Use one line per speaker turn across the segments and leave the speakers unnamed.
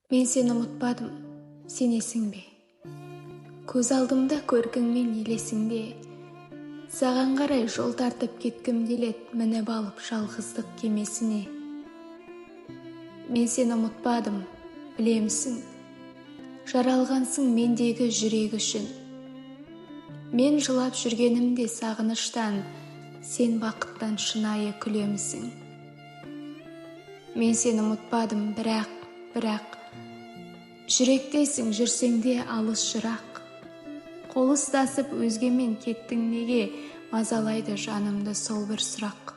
Мен сені ұмытпадым, сенесің бе? Көз алдымда көркіңмен елесің бе? Саған қарай жол тартып кеткім келет, мініп алып жалғыздық кемесіне. Мен сені ұмытпадым, білемсің, жаралғансың мендегі жүрек үшін. Мен жылап жүргенімде сағыныштан, сен бақыттан шынайы күлемісің. Мен сені ұмытпадым, бірақ жүректесің, жүрсеңде алыс жырақ. Қол ұстасып өзгемен кеттің неге, мазалайды жанымды сол бір сұрақ.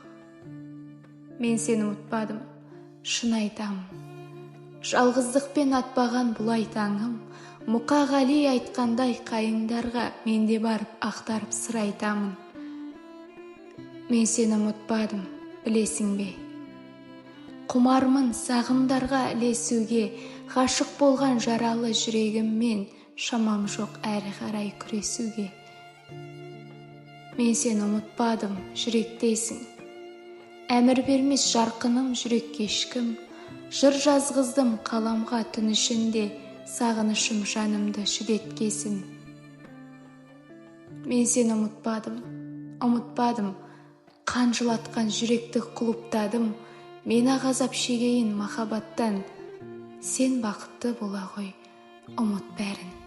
Мен сені ұмытпадым, шын айтамын. Жалғыздықпен атпаған бұлай таңым, Мұқағали айтқандай қайыңдарға менде барып ақтарып сыр айтамын. Мен сені ұмытпадым, білесің бе? Құмармын сағымдарға ілесуге, ғашық болған жаралы жүрегіммен шамам жоқ әрі қарай күресуге. Мен сені ұмытпадым, жүректесің. Әмір бермес жарқыным жүрекке ешкім, жыр жазғыздым қаламға түн ішінде, сағынышым жанымды жүдеткесін. Мен сені ұмытпадым, қан жылатқан жүректі құлыптадым, мен ғазап шегейін махаббаттан, сен бақытты бола ғой, ұмыт бәрін.